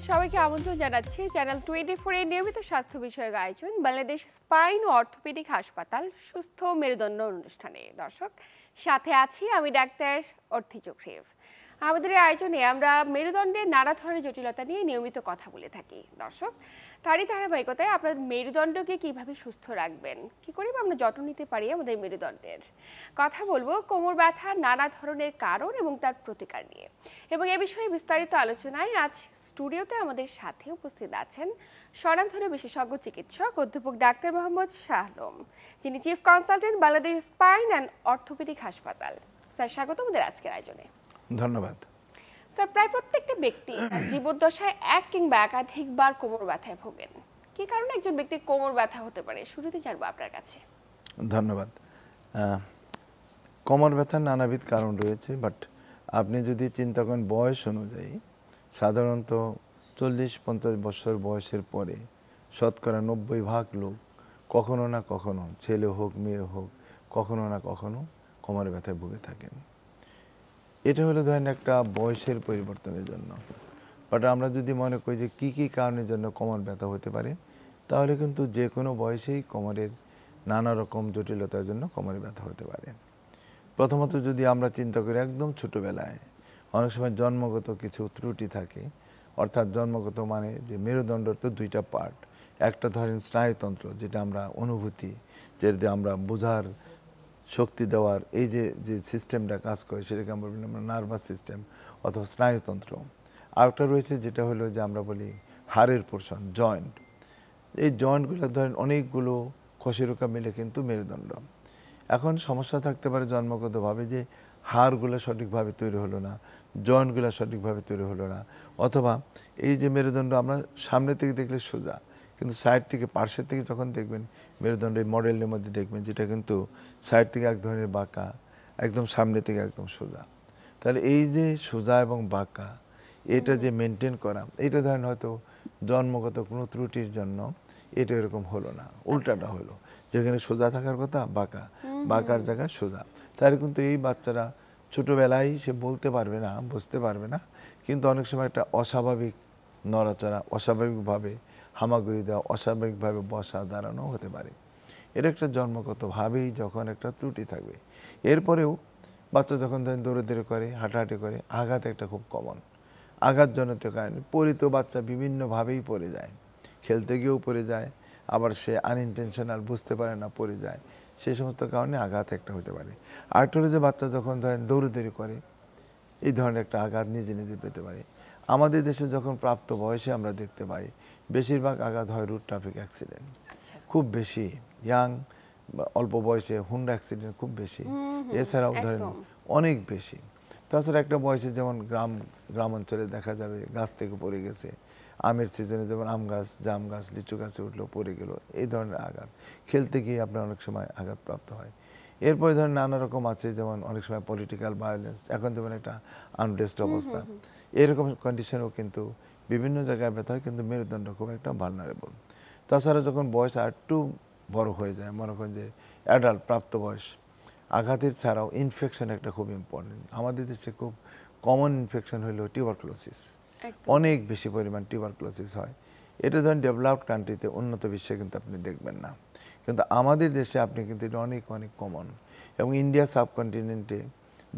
সবাইকে আমন্ত্রণ জানাচ্ছি চ্যানেল 24 এর নিয়মিত স্বাস্থ্য বিষয়ক আয়োজন বাংলাদেশ স্পাইন ও অর্থোপেডিক হাসপাতাল সুস্থ মেরুদণ্ড অনুষ্ঠানে। দর্শক, সাথে আছি আমি ডাক্তার অর্থি চক্রীভ। আমাদের এই আয়োজনে আমরা মেরুদণ্ডের নানা ধরনের জটিলতা নিয়ে নিয়মিত কথা বলে থাকি। দর্শক, তারই ধারাবাহিকতায় আপনার মেরুদণ্ডকে কিভাবে সুস্থ রাখবেন, কি করে আমরা যত্ন নিতে পারি আমাদের মেরুদণ্ডের কথা বলবো কোমর ব্যথার নানা ধরনের কারণ এবং তার প্রতিকার নিয়ে। এবং এ বিষয়ে বিস্তারিত আলোচনায় আজ স্টুডিওতে আমাদের সাথে উপস্থিত আছেন স্বনামধন্য বিশেষজ্ঞ চিকিৎসক অধ্যাপক ডাক্তার মোহাম্মদ শাহ আলম, যিনি chief consultant Bangladesh spine and orthopaedic হাসপাতাল। স্যার, স্বাগত আমাদের আজকের আয়োজনে। ধন্যবাদ। স্যার, প্রায় প্রত্যেকটা ব্যক্তি জীবদ্দশায় এক কিংবা একাধিকবার কোমর ব্যথায় ভোগেন। কি কারণে একজন ব্যক্তির কোমর ব্যথা হতে পারে, শুরুতে জানবো আপনার কাছে। ধন্যবাদ। কোমর ব্যথার নানাবিধ কারণ রয়েছে, বাট আপনি যদি চিন্তা করেন বয়স অনুযায়ী সাধারণত 40-50 বছর বয়সের পরে শতকরা 90% লোক কখনো না কখনো, ছেলে হোক মেয়ে হোক, কখনো না কখনো কোমর ব্যথায় ভুগে থাকেন। এটা হলো ধরেন একটা বয়সের পরিবর্তনের জন্য। বাট আমরা যদি মনে করি যে কী কী কারণের জন্য কোমর ব্যথা হতে পারে, তাহলে কিন্তু যে কোনো বয়সেই কোমরের নানা রকম জটিলতার জন্য কোমরে ব্যথা হতে পারে। প্রথমত যদি আমরা চিন্তা করি একদম ছোটোবেলায় অনেক সময় জন্মগত কিছু ত্রুটি থাকে, অর্থাৎ জন্মগত মানে যে মেরুদণ্ডর তো দুইটা পার্ট, একটা ধরেন স্নায়ুতন্ত্র, যেটা আমরা অনুভূতি, যেটা আমরা বোঝার শক্তি দেওয়ার এই যে যে সিস্টেমটা কাজ করে সেটাকে আমরা বলি নার্ভাস সিস্টেম অথবা স্নায়ুতন্ত্র। আরেকটা রয়েছে যেটা হলো যে আমরা বলি হাড়ের পোর্শন, জয়েন্ট। এই জয়েন্টগুলো ধরেন অনেকগুলো খসেরুকা মিলে কিন্তু মেরুদণ্ড। এখন সমস্যা থাকতে পারে জন্মগতভাবে যে হাড়গুলো সঠিকভাবে তৈরি হলো না, জয়েন্টগুলো সঠিকভাবে তৈরি হলো না, অথবা এই যে মেরুদণ্ড আমরা সামনে থেকে দেখলে সোজা, কিন্তু সাইড থেকে পার্শ্বের থেকে যখন দেখবেন মেরুদণ্ডের মডেলের মধ্যে দেখবেন যেটা কিন্তু সাইড থেকে এক ধরনের বাঁকা, একদম সামনে থেকে একদম সোজা। তাহলে এই যে সোজা এবং বাঁকা এটা যে মেনটেন করা, এটা ধরেন হয়তো জন্মগত কোনো ত্রুটির জন্য এটা এরকম হলো না, উল্টাটা হলো, যেখানে সোজা থাকার কথা বাঁকা, বাঁকার জায়গায় সোজা। তাহলে কিন্তু এই বাচ্চারা ছোটোবেলায় সে বলতে পারবে না, বুঝতে পারবে না, কিন্তু অনেক সময় একটা অস্বাভাবিক নড়াচড়া, অস্বাভাবিকভাবে হামাগুড়ি দেওয়া, অস্বাভাবিকভাবে বসা দাঁড়ানো হতে পারে। এটা একটা জন্মগতভাবেই যখন একটা ত্রুটি থাকবে। এরপরেও বাচ্চা যখন ধরেন দৌড়ে করে, হাঁটাহাঁটি করে, আঘাত একটা খুব কমন। আঘাতজনিত কারণে পরিত বাচ্চা বিভিন্নভাবেই পড়ে যায়, খেলতে গিয়েও পড়ে যায়, আবার সে আনইনটেনশনাল বুঝতে পারে না পড়ে যায়, সেই সমস্ত কারণে আঘাত একটা হতে পারে। আরেকটা হলো যে বাচ্চা যখন ধরেন দৌড়ে করে এই ধরনের একটা আঘাত নিজে নিজে পেতে পারে। আমাদের দেশে যখন প্রাপ্ত বয়সে আমরা দেখতে পাই বেশিরভাগ আঘাত হয় রোড ট্রাফিক অ্যাক্সিডেন্ট, খুব বেশি ইয়াং অল্প বয়সে হুন্ডা অ্যাক্সিডেন্ট খুব বেশি, এছাড়াও ধরেন অনেক বেশি। তাছাড়া একটা বয়সে যেমন গ্রাম অঞ্চলে দেখা যাবে গাছ থেকে পড়ে গেছে, আমের সিজনে যেমন আম গাছ, জাম গাছ, লিচু গাছে উঠলো পড়ে গেল, এই ধরনের আঘাত খেলতে গিয়ে আপনার অনেক সময় আঘাতপ্রাপ্ত হয়। এরপরে ধরেন নানা রকম আছে, যেমন অনেক সময় পলিটিক্যাল ভায়োলেন্স, এখন যেমন একটা আনরেস্ট অবস্থা, এরকম কন্ডিশনেও কিন্তু বিভিন্ন জায়গায় ব্যথা হয়, কিন্তু মেরুদণ্ড খুব একটা ভালনারেবল। তাছাড়া যখন বয়স আর একটু বড় হয়ে যায়, মনে করেন যে অ্যাডাল্ট প্রাপ্তবয়স, আঘাতের ছাড়াও ইনফেকশন একটা খুব ইম্পর্টেন্ট। আমাদের দেশে খুব কমন ইনফেকশন হলো টিউবারক্লোসিস, অনেক বেশি পরিমাণ টিউবারক্লোসিস হয়। এটা ধরেন ডেভেলপড কান্ট্রিতে, উন্নত বিশ্বে কিন্তু আপনি দেখবেন না, কিন্তু আমাদের দেশে আপনি কিন্তু এটা অনেক অনেক কমন। এবং ইন্ডিয়া সাবকন্টিনেন্টে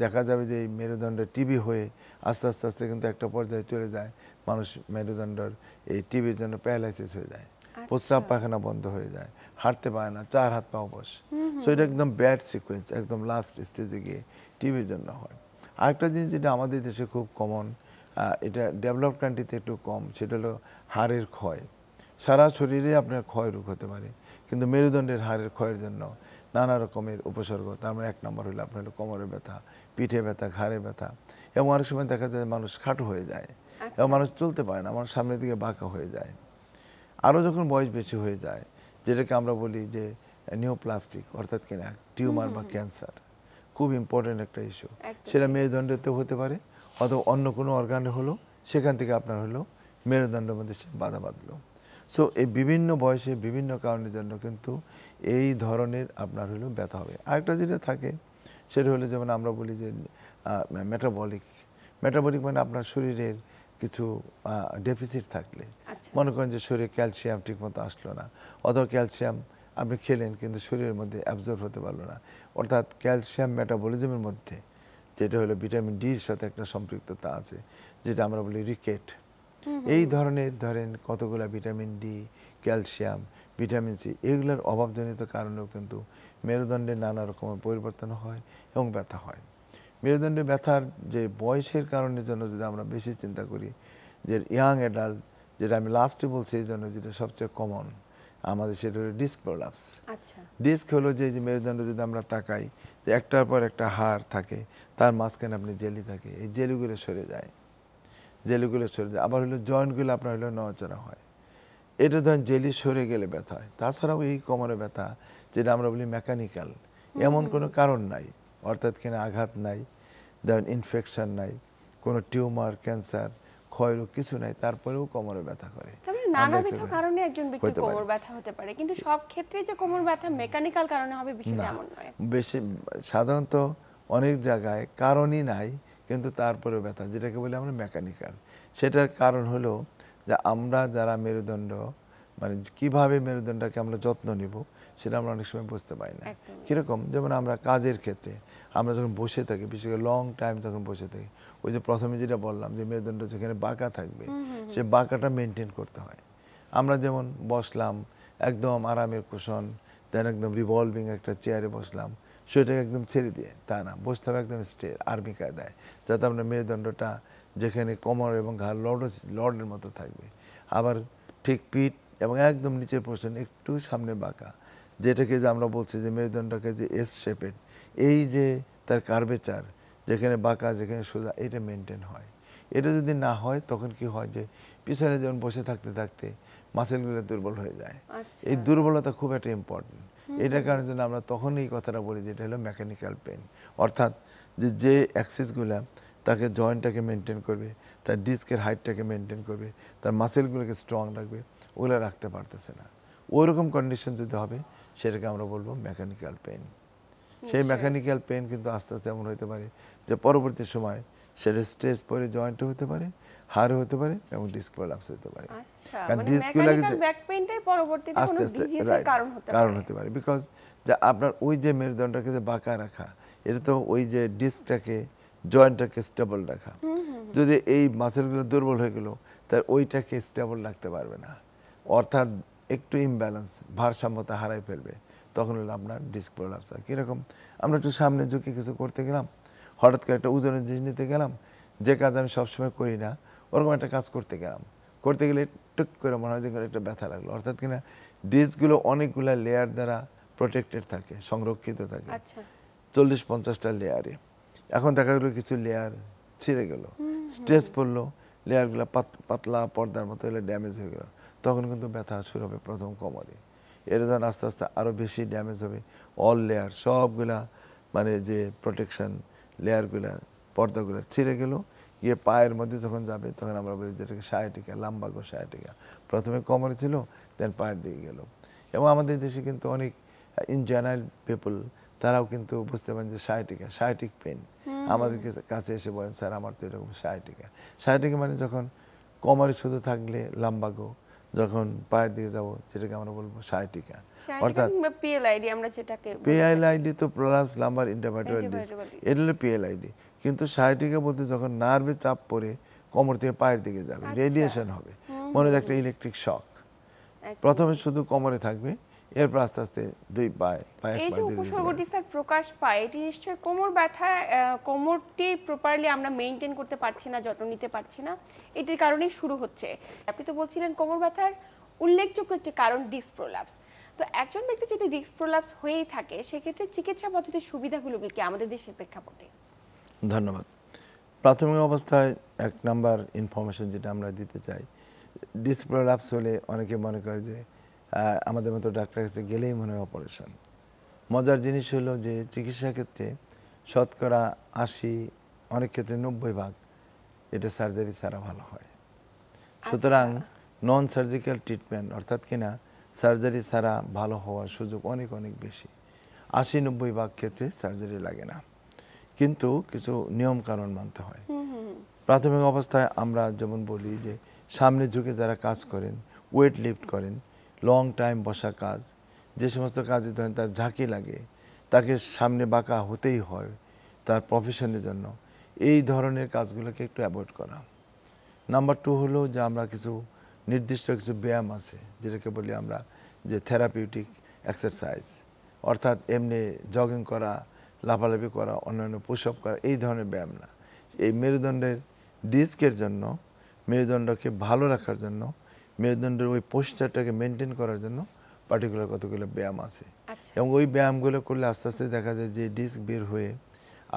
দেখা যাবে যে এই মেরুদণ্ডের টিবি হয়ে আস্তে আস্তে আস্তে কিন্তু একটা পর্যায়ে চলে যায়, মানুষ মেরুদণ্ডের এই টিবির জন্য প্যারালাইসিস হয়ে যায়, প্রস্রাব পায়খানা বন্ধ হয়ে যায়, হাঁটতে পারে না, 4 হাত পা অবশ। সো এটা একদম ব্যাড সিকোয়েন্স, একদম লাস্ট স্টেজে গিয়ে টিবির জন্য হয়। আরেকটা জিনিস যেটা আমাদের দেশে খুব কমন, এটা ডেভেলপড কান্ট্রিতে একটু কম, সেটা হলো হাড়ের ক্ষয়। সারা শরীরে আপনার ক্ষয় রোগ হতে পারে, কিন্তু মেরুদণ্ডের হাড়ের ক্ষয়ের জন্য নানা রকমের উপসর্গ। তার মানে 1 নম্বর হলো আপনার কোমরে ব্যথা, পিঠে ব্যথা, ঘাড়ে ব্যথা, এবং অনেক সময় দেখা যায় মানুষ খাটো হয়ে যায় এবং মানুষ চলতে পারে না, মানুষ সামনের দিকে বাঁকা হয়ে যায়। আরও যখন বয়স বেশি হয়ে যায়, যেটাকে আমরা বলি যে নিওপ্লাস্টিক, অর্থাৎ কিনা টিউমার বা ক্যান্সার, খুব ইম্পর্টেন্ট একটা ইস্যু। সেটা মেরুদণ্ডেতেও হতে পারে, অথবা অন্য কোনো অর্গানে হলো, সেখান থেকে আপনার হলো মেরুদণ্ডের মধ্যে সে বাধা বাঁধলো। সো এই বিভিন্ন বয়সে বিভিন্ন কারণের জন্য কিন্তু এই ধরনের আপনার হলো ব্যথা হবে। আরেকটা যেটা থাকে সেটা হলো যেমন আমরা বলি যে মেটাবলিক মানে আপনার শরীরের কিছু ডেফিসিট থাকলে, আচ্ছা। মনে করেন যে শরীরে ক্যালসিয়াম ঠিকমতো আসলো না, অথবা ক্যালসিয়াম আপনি খেলেন কিন্তু শরীরের মধ্যে অ্যাবজর্ব হতে পারলো না, অর্থাৎ ক্যালসিয়াম মেটাবলিজমের মধ্যে যেটা হলো ভিটামিন ডির সাথে একটা সম্পৃক্ততা আছে, যেটা আমরা বলি রিকেট। এই ধরনের ধরেন কতগুলা vitamin D, calcium, vitamin C, এগুলোর অভাবজনিত কারণেও কিন্তু মেরুদণ্ডে নানা রকমের পরিবর্তন হয় এবং ব্যথা হয়। মেরুদণ্ডে ব্যথার যে বয়সের কারণের জন্য যদি আমরা বেশি চিন্তা করি, যে ইয়াং অ্যাডাল্ট, যেটা আমি লাস্টে বলছি এই জন্য, যেটা সবচেয়ে কমন আমাদের, সেটা হলো ডিস্ক প্রলাপস। আচ্ছা। ডিস্ক হলো যে মেরুদণ্ড যদি আমরা তাকাই, যে একটার পর একটা হাড় থাকে, তার মাঝখানে আপনি জেলি থাকে, এই জেলিগুলো সরে যায়, জেলিগুলো সরে যায়। আবার হলো জয়েন্টগুলো আপনার হলো নড়াচড়া হয়, এটা ধরেন জেলি সরে গেলে ব্যথা হয়। তাছাড়াও এই কোমরে ব্যথা, যেটা আমরা বলি মেকানিক্যাল, এমন কোনো কারণ নাই, অর্থাৎ কিনা আঘাত নাই, ধরেন ইনফেকশন নাই, কোনো টিউমার, ক্যান্সার, ক্ষয়রোগ কিছু নাই, তারপরেও কোমরে ব্যথা করে। তবে নানাবিধ কারণে একজন ব্যক্তির হতে পারে। কোমর ব্যথা হতে পারে, কিন্তু সব ক্ষেত্রে যে কোমর ব্যথা মেকানিক্যাল কারণে হবে বিষয়টা এমন নয়। বেশি সাধারণত অনেক জায়গায় কারণই নাই, কিন্তু তারপরেও ব্যথা, যেটাকে বলি আমরা মেকানিক্যাল। সেটার কারণ হলো যে আমরা যারা মেরুদণ্ড, মানে কিভাবে মেরুদণ্ডটাকে আমরা যত্ন নিব, সেটা আমরা অনেক সময় বুঝতে পারি না। একদম। কীরকম, যেমন আমরা কাজের ক্ষেত্রে আমরা যখন বসে থাকি, বিশেষ করে লং টাইম যখন বসে থাকি, ওই যে প্রথমে যেটা বললাম যে মেরুদণ্ড যেখানে বাঁকা থাকবে, সে বাঁকাটা মেনটেন করতে হয়। আমরা যেমন বসলাম একদম আরামের কুশন, দেন একদম রিভলভিং একটা চেয়ারে বসলাম, সেটাকে একদম ছেড়ে দিয়ে তা না, বসতে হবে একদম স্ট্রেট আর্মি কায়দায়, যাতে আপনার মেরুদণ্ডটা যেখানে কোমর এবং ঘাড় লর্ডের মতো থাকবে। আবার ঠিক পিঠ এবং একদম নিচের পোর্শন একটু সামনে বাঁকা, যেটাকে যে আমরা বলছি যে মেরুদণ্ডটাকে যে এস শেপের, এই যে তার কার্ভেচার, যেখানে বাঁকা যেখানে সোজা, এটা মেনটেন হয়। এটা যদি না হয় তখন কি হয় যে পিছনে যেমন বসে থাকতে থাকতে মাসেলগুলো দুর্বল হয়ে যায়। আচ্ছা। এই দুর্বলতা খুব একটা ইম্পর্টেন্ট। এটার কারণে জন্য আমরা তখন এই কথাটা বলি যেটা হলো মেকানিক্যাল পেন, অর্থাৎ যে অ্যাক্সিসগুলা তাকে জয়েন্টটাকে মেনটেন করবে, তার ডিস্কের হাইটটাকে মেনটেন করবে, তার মাসেলগুলোকে স্ট্রং রাখবে, ওগুলো রাখতে পারতেছে না। ওইরকম কন্ডিশন যদি হবে, সেটাকে আমরা বলবো মেকানিক্যাল পেন। সেই মেকানিক্যাল পেন কিন্তু আস্তে আস্তে এমন হতে পারে যে পরবর্তী সময় সেটা স্ট্রেস পরে জয়েন্টে হতে পারে, হাড়ে হতে পারে এবং ডিস্ক প্রলাপস হতে পারে। আচ্ছা, কারণ মানে ডিস্কগুলো মেকানিক্যাল ব্যাক পেইনটাই পরবর্তীতে আস্তে কোনো আস্তে ডিজিজের কারণ হতে কারণ পারে। হতে পারে, বিকজ যে আপনার ওই যে মেরুদণ্ডটাকে যে বাঁকা রাখা, এটা তো ওই যে ডিস্কটাকে, জয়েন্টটাকে স্টেবল রাখা। যদি এই মাসেলগুলো দুর্বল হয়ে গেল, তার ওইটাকে স্টেবল রাখতে পারবে না, অর্থাৎ একটু ইমব্যালেন্স, ভারসাম্যতা হারাই ফেলবে, তখন হলো আপনার ডিস্ক প্রলাপস হয়। কীরকম, আমরা একটু সামনে ঝুঁকে কিছু করতে গেলাম, হঠাৎ করে একটা ওজনের জিনিস নিতে গেলাম, যে কাজ আমি সবসময় করি না, ওরকম একটা কাজ করতে গেলাম, করতে গেলে টুক করে মনে হয় যে একটা ব্যথা লাগলো, অর্থাৎ কিনা ডিস্কগুলো অনেকগুলো লেয়ার দ্বারা প্রোটেক্টেড থাকে, সংরক্ষিত থাকে, আচ্ছা। 40-50টা লেয়ারে। এখন দেখা গেলো কিছু লেয়ার ছিঁড়ে গেল, স্ট্রেস পড়লো, লেয়ারগুলো পাতলা পর্দার মতো এলে ড্যামেজ হয়ে গেল, তখন কিন্তু ব্যথা শুরু হবে প্রথম কোমরে। এটা যখন আস্তে আস্তে আরও বেশি ড্যামেজ হবে, অল লেয়ার সবগুলা, মানে যে প্রোটেকশন লেয়ারগুলা, পর্দাগুলো ছিঁড়ে গেল, গিয়ে পায়ের মধ্যে যখন যাবে, তখন আমরা বলি যেটাকে সায়াটিকা, লাম্বাগো সায়াটিকা। প্রথমে কোমরে ছিল, দেন পায়ের দিকে গেল। এবং আমাদের দেশে কিন্তু অনেক ইন জেনারেল পিপল, তারাও কিন্তু বুঝতে পারেন যে সায়াটিক পেন, আমাদের কাছে এসে বলেন স্যার আমার তো এরকম সায়াটিকা। সায়াটিকা মানে যখন কোমরে শুধু থাকলে লাম্বাগো, যখন পায়ের দিকে যাব যেটাকে আমরা বলবো সায়াটিকা। অর্থাৎ পিএলআইডি আমরা যেটাকে পিএলআইডি তো প্রলাপস লাম্বার ইন্টারভার্টেব্রাল ডিস্ক, এটা হলো পিএলআইডি। কিন্তু সায়াটিকা বলতে যখন নার্ভে চাপ পড়ে কোমর থেকে পায়ের দিকে যাবে, রেডিয়েশন হবে, মনে হয় একটা ইলেকট্রিক শক। প্রথমে শুধু কোমরে থাকবে, এরপর আস্তে আস্তে দুই পায়ে, এই যে উপসর্গটি স্যার প্রকাশ পায়, এটি নিশ্চয়ই কোমর ব্যথা, কোমরটি প্রপারলি আমরা মেইনটেইন করতে পারছি না, যত্ন নিতে পারছি না, এটির কারণেই শুরু হচ্ছে। আপনি তো বলছিলেন কোমর ব্যথার উল্লেখযোগ্য একটি কারণ ডিস্ক প্রলাপস। তো একজন ব্যক্তি যদি ডিস্ক প্রলাপস হয়েই থাকে, সেক্ষেত্রে চিকিৎসা পদ্ধতির সুবিধাগুলো কি আমাদের দেশের প্রেক্ষাপটে? ধন্যবাদ। প্রাথমিক অবস্থায় এক নাম্বার ইনফরমেশন যেটা আমরা দিতে চাই, ডিস্ক প্রলাপস হলে অনেকে মনে করে যে আমাদের মতো ডাক্তারের কাছে গেলেই মনে হয় অপারেশন। মজার জিনিস হলো যে চিকিৎসা ক্ষেত্রে 80%, অনেক ক্ষেত্রে 90% এটা সার্জারি ছাড়া ভালো হয়। সুতরাং নন সার্জিক্যাল ট্রিটমেন্ট, অর্থাৎ কিনা সার্জারি ছাড়া ভালো হওয়ার সুযোগ অনেক অনেক বেশি। 80-90% ক্ষেত্রে সার্জারি লাগে না, কিন্তু কিছু নিয়ম কানুন মানতে হয়। প্রাথমিক অবস্থায় আমরা যেমন বলি যে সামনে ঝুঁকে যারা কাজ করেন, ওয়েট লিফট করেন, লং টাইম বসা কাজ, যে সমস্ত কাজে ধরেন তার ঝাঁকি লাগে, তাকে সামনে বাঁকা হতেই হয় তার প্রফেশনের জন্য, এই ধরনের কাজগুলোকে একটু অ্যাভয়েড করা। নাম্বার 2 হলো যে আমরা কিছু নির্দিষ্ট কিছু ব্যায়াম আছে যেটাকে বলি আমরা যে থেরাপিউটিক এক্সারসাইজ, অর্থাৎ এমনি জগিং করা, লাফালাফি করা, অন্যান্য পুশ আপ করা, এই ধরনের ব্যায়াম না। এই মেরুদণ্ডের ডিস্কের জন্য, মেরুদণ্ডকে ভালো রাখার জন্য, মেরুদণ্ডের ওই পোস্টারটাকে মেনটেন করার জন্য পার্টিকুলার কতগুলো ব্যায়াম আছে। আচ্ছা। এবং ওই ব্যায়ামগুলো করলে আস্তে আস্তে দেখা যায় যে ডিস্ক বের হয়ে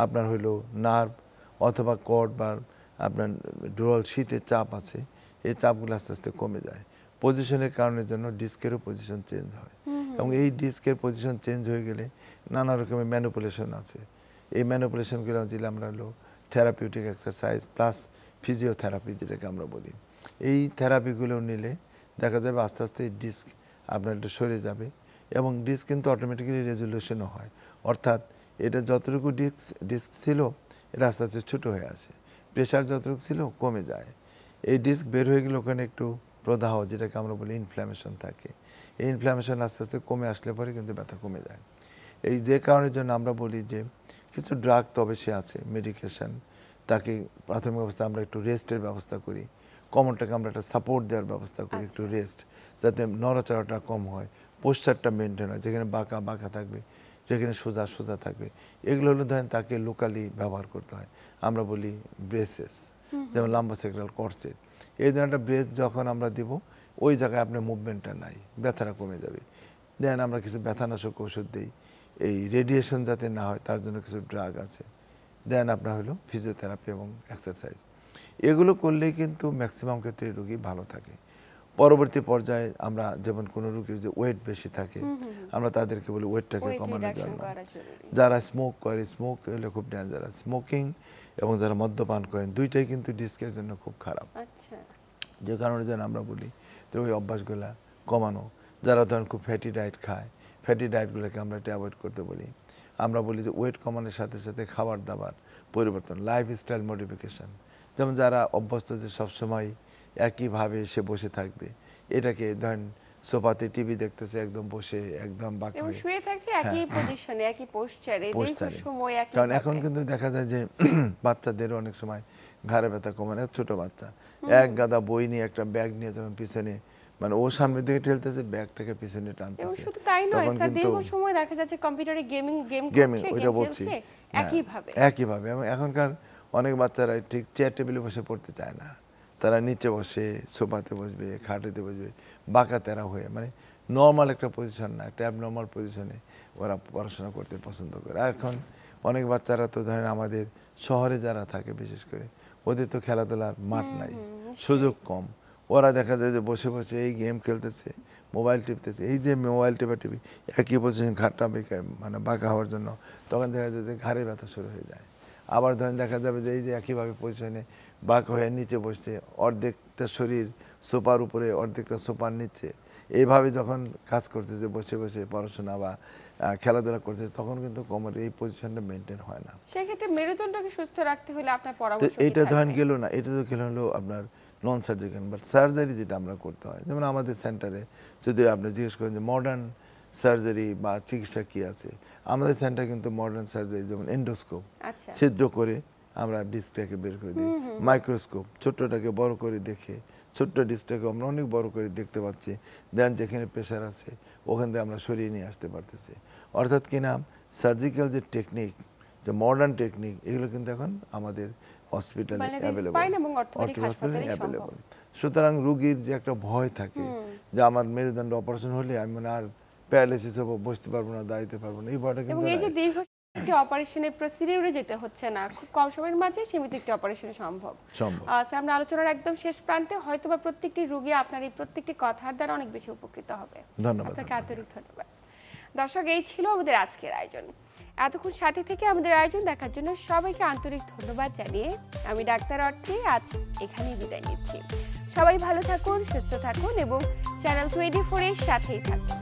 আপনার হলো নার্ভ অথবা কর্ড বা আপনার ডোরাল শীতের চাপ আছে, এই চাপগুলো আস্তে আস্তে কমে যায়। পজিশনের কারণের জন্য ডিস্কেরও পজিশন চেঞ্জ হয়, এবং এই ডিস্কের পজিশন চেঞ্জ হয়ে গেলে নানা রকমের ম্যানিপুলেশন আছে। এই ম্যানিপুলেশনগুলো দিলে আমরা হলো থেরাপিউটিক এক্সারসাইজ প্লাস ফিজিওথেরাপি যেটাকে আমরা বলি, এই থেরাপিগুলো নিলে দেখা যাবে আস্তে আস্তে ডিস্ক আপনার একটু সরে যাবে, এবং ডিস্ক কিন্তু অটোমেটিক্যালি রেজলিউশনও হয়, অর্থাৎ এটা যতটুকু ডিস্ক ছিল এটা আস্তে আস্তে ছোটো হয়ে আসে, প্রেশার যতটুকু ছিল কমে যায়। এই ডিস্ক বের হয়ে গেলে ওখানে একটু প্রদাহ যেটাকে আমরা বলি ইনফ্ল্যামেশন থাকে, এই ইনফ্ল্যামেশন আস্তে আস্তে কমে আসলে পরে কিন্তু ব্যথা কমে যায়। এই যে কারণের জন্য আমরা বলি যে কিছু ড্রাগ তো অবশ্যই আছে, মেডিকেশন, তাকে প্রাথমিক অবস্থায় আমরা একটু রেস্টের ব্যবস্থা করি, কোমরটাকে আমরা একটা সাপোর্ট দেওয়ার ব্যবস্থা করি, একটু রেস্ট, যাতে নড়াচড়াটা কম হয়, পোস্টারটা মেনটেন হয়, যেখানে বাঁকা বাঁকা থাকবে, যেখানে সোজা সোজা থাকবে, এগুলো হলো ধরেন তাকে লোকালি ব্যবহার করতে হয়। আমরা বলি ব্রেসেস, যেমন লাম্বোসেক্রাল কর্সেট, এই ধরনের একটা ব্রেস যখন আমরা দিব ওই জায়গায় আপনার মুভমেন্টটা নাই, ব্যথাটা কমে যাবে। দেন আমরা কিছু ব্যথানাশক ওষুধ দিই, এই রেডিয়েশন যাতে না হয় তার জন্য কিছু ড্রাগ আছে। দেন আপনার হলো ফিজিওথেরাপি এবং এক্সারসাইজ, এগুলো করলেই কিন্তু ম্যাক্সিমাম ক্ষেত্রে রোগী ভালো থাকে। পরবর্তী পর্যায়ে আমরা যেমন কোনো রোগীর যে ওয়েট বেশি থাকে আমরা তাদেরকে বলি ওয়েটটাকে কমানোর জন্য। যারা স্মোক করে, স্মোক হলে খুব ডেঞ্জারাস, স্মোকিং এবং যারা মদ্যপান করেন দুইটাই কিন্তু ডিস্কের জন্য খুব খারাপ। আচ্ছা। যে কারণে যেন আমরা বলি তো ওই অভ্যাসগুলা কমানো। যারা ধরেন খুব ফ্যাটি ডায়েট খায়, ফ্যাটি ডায়েটগুলোকে আমরা একটু অ্যাভয়েড করতে বলি। আমরা বলি যে ওয়েট কমানোর সাথে সাথে খাবার দাবার পরিবর্তন, লাইফস্টাইল মডিফিকেশন, যেমন যারা অভ্যস্ত যে সবসময় একইভাবে সে বসে থাকবে, এটাকে ধরেন সোফাতে টিভি দেখতেছে একদম বসে একদম বাঁকা এবং হয়ে শুয়ে থাকছে একই পজিশনে, একই পোস্টারে দীর্ঘ পোস্টারে। সময় একই কারণ এখন কিন্তু দেখা যায় যে বাচ্চাদেরও অনেক সময় ঘাড়ে ব্যথা কমানো, ছোট বাচ্চা এক গাদা বই নিয়ে একটা ব্যাগ নিয়ে যখন পিছনে মানে ও সামনের দিকে ঠেলতেছে, ব্যাগ থেকে পিছনে এবং টানতেছে, শুধু তাই নয় তখন স্যার, কিন্তু দীর্ঘ সময় দেখা যাচ্ছে কম্পিউটারে গেম গেমিং করছে, ওইটা গেম বলছি, খেলছে একইভাবে। একইভাবে। এবং এখনকার অনেক বাচ্চারা ঠিক চেয়ার টেবিলে বসে পড়তে চায় না, তারা নিচে বসে, সোফাতে বসবে, খাটেতে বসবে, বাঁকা তেরা হয়ে, মানে নর্মাল একটা পজিশন না, একটা অ্যাবনর্মাল পজিশনে ওরা পড়াশোনা করতে পছন্দ করে। আর এখন অনেক বাচ্চারা তো ধরেন আমাদের শহরে যারা থাকে বিশেষ করে, ওদের তো খেলাধুলার মাঠ নাই, সুযোগ কম, ওরা দেখা যায় যে বসে বসে এই গেম খেলতেছে, মোবাইল টিপতেছে, এই যে মোবাইল টিপি একই পজিশন ঘাটটা মানে বাঁকা হওয়ার জন্য, তখন দেখা যায় যে ঘাড়ে ব্যথা শুরু হয়ে যায়। আবার ধরেন দেখা যাবে যে এই যে একইভাবে পজিশনে বাঁকা হয়ে নিচে বসছে, অর্ধেকটা শরীর সোফার উপরে, অর্ধেকটা সোফার নিচে, এইভাবে যখন কাজ করতেছে বসে বসে পড়াশোনা বা খেলাধুলা করতেছে, তখন কিন্তু কোমরের এই পজিশনটা মেনটেন হয় না। সেক্ষেত্রে মেরুদণ্ডকে সুস্থ রাখতে হলে আপনার তো পরামর্শ কি এটা ধরেন থাকবে? গেল না, এটা তো গেল হলো আপনার নন সার্জিক্যাল, বাট সার্জারি যেটা আমরা করতে হয়, যেমন আমাদের সেন্টারে যদি আপনি জিজ্ঞেস করেন যে মডার্ন সার্জারি বা চিকিৎসা কি আছে, আমাদের সেন্টারে কিন্তু মডার্ন সার্জারি যেমন এন্ডোস্কোপ, আচ্ছা। ছিদ্র করে আমরা ডিস্কটাকে বের করে দিই, মাইক্রোস্কোপ ছোট্টটাকে বড় করে দেখে, ছোট্ট ডিস্কটাকে আমরা অনেক বড় করে দেখতে পাচ্ছি, দেন যেখানে প্রেশার আছে ওখান থেকে আমরা সরিয়ে নিয়ে আসতে পারতেছি। অর্থাৎ কিনা সার্জিক্যাল যে টেকনিক, যে মডার্ন টেকনিক, এগুলো কিন্তু এখন আমাদের হসপিটালে অ্যাভেলেবল, স্পাইন এবং অর্থোপেডিক হাসপাতালে অ্যাভেলেবল। সম্ভব। সুতরাং রুগীর যে একটা ভয় থাকে যে আমার মেরুদণ্ড অপারেশন হলে আমি মানে আর প্যারালাইসিস হবো, বসতে পারবো না, দাঁড়াতে পারবো না, এই ভয়টা এবং কিন্তু এই যে দীর্ঘ একটি অপারেশনের প্রসিডিউরে যেতে হচ্ছে না, খুব কম সময়ের মাঝে সীমিত একটি অপারেশন সম্ভব। সম্ভব। স্যার, আমরা আলোচনার একদম শেষ প্রান্তে, হয়তোবা প্রত্যেকটি রোগী আপনার এই প্রত্যেকটি কথার দ্বারা অনেক বেশি উপকৃত হবে। ধন্যবাদ। আপনাকে আন্তরিক ধন্যবাদ। দর্শক, এই ছিল আমাদের আজকের আয়োজন। এতক্ষণ সাথে থেকে আমাদের আয়োজন দেখার জন্য সবাইকে আন্তরিক ধন্যবাদ জানিয়ে আমি ডাক্তার অর্থে আজ এখানেই বিদায় নিচ্ছি। সবাই ভালো থাকুন, সুস্থ থাকুন এবং চ্যানেল 24 এর সাথেই থাকুন।